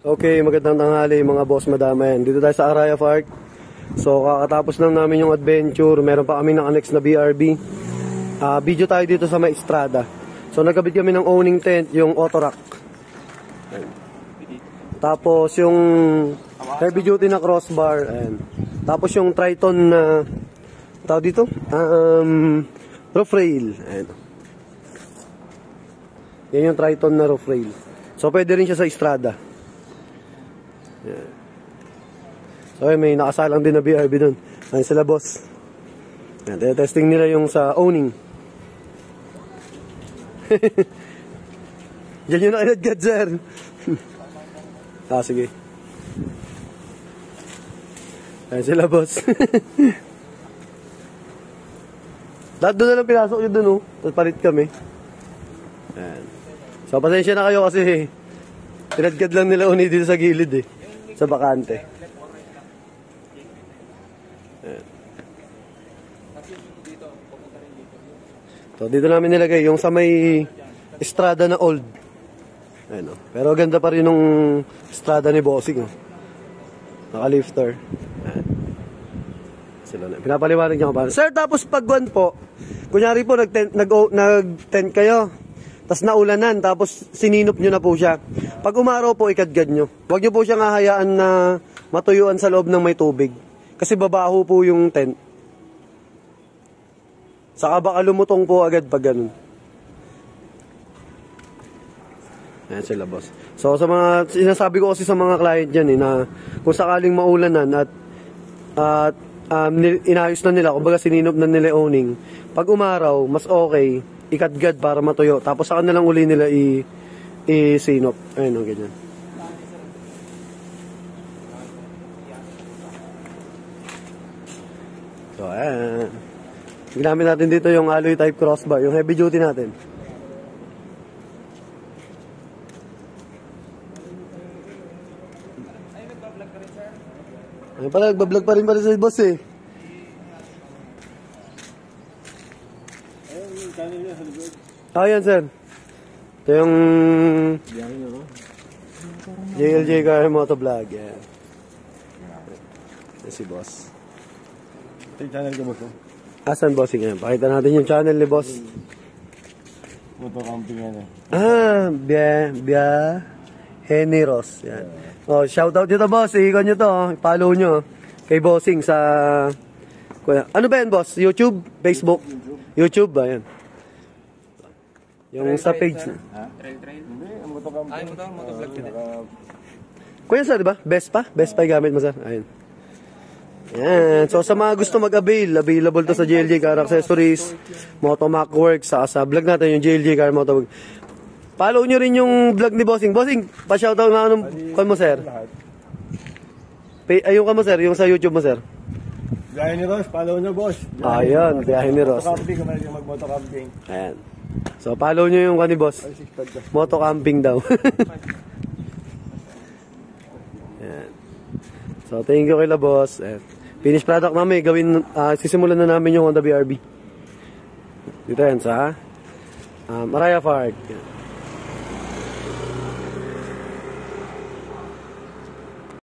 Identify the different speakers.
Speaker 1: Okay, magandang tanghali mga boss madama yan. Dito tayo sa Araya Park. So kakatapos lang namin yung adventure. Meron pa kami ng annex na BRB. Video tayo dito sa may Estrada. So nagkabit kami ng owning tent, yung auto rack. Tapos yung heavy duty na crossbar. Ayan. Tapos yung Triton na tawag dito? Roof rail. Ayan. Yan yung Triton na roof rail. So pwede rin siya sa Estrada. Yeah. So may nakasalang din na BRB dun. Ayun sila boss. Yan, testing nila yung sa owning. Diyan yung nakinadgad sir. Sige. Ayun sila boss. Lahat doon na lang pinasok yun dun oh. Tapos palit kami. Ayan. So pasensya na kayo kasi pinadgad lang nila uni dito sa gilid eh. Sa bakante. Ayan. So dito namin nilagay yung sa may Estrada na old. Ayan, oh. Pero ganda pa rin yung Estrada ni Bossing. Oh. Naka-lifter. Ayan. Sila na. Pinapaliwanag niya ko ba? Sir, tapos pag-1 po, kunyari po nag-tent kayo, tapos naulanan, tapos sininop nyo na po siya. Pag umaraw po, ikadgad nyo. Huwag nyo po siyang hahayaan na matuyuan sa loob ng may tubig. Kasi babaho po yung tent. Saka baka lumutong po agad pag ganun. Ayan sila boss. So sa mga, sinasabi ko kasi sa mga client dyan na kung sakaling maulanan at inayos na nila, kumbaga sininop na nila owning, pag umaraw, mas okay, ikadgad para matuyo. Tapos saka na lang uli nila i-sinop. Ayun o, ganyan. So, ayan. Ginamit natin dito yung alloy type crossbar, yung heavy duty natin. Ayun pala, nagbablog pa rin sa boss eh. Ayan sir. Ito yung JLJ Car Motovlog. Yan. Yan si boss.
Speaker 2: Ito yung channel ko boss.
Speaker 1: Asan bossing yan? Pakita natin yung channel ni boss.
Speaker 2: Moto camping yan eh.
Speaker 1: Generos. Yan. Oh, shoutout nyo to boss. Ikon nyo to. Follow nyo. Kay bossing sa... Ano ba yan boss? YouTube? Facebook? YouTube ba yan? Yung sa page.
Speaker 2: Trail? Hindi, moto camping.
Speaker 3: Motovlog din.
Speaker 1: Kuya sir, diba? Best pa yung gamit mo sir. Ayun. Yan. So sa mga gusto available to sa JLJ Car Accessories, Motomac Works, sa vlog natin yung JLJ Car Motovlog. Follow nyo rin yung vlog ni Bossing. Bossing, pa-shoutout na anong kan mo sir? Ayun ka mo sir, yung sa YouTube mo sir.
Speaker 2: Biyahe ni Ross, follow nyo boss.
Speaker 1: Ayan, biyahe ni Ross.
Speaker 2: Moto camping, kumain yung mag-moto camping.
Speaker 1: Ayan. So follow nyo yung kan ni boss. Moto camping daw. Ayan. So thank you kay la boss. Finished product namin, sisimulan na namin yung Honda BRB. Dito yan sa Araya Park.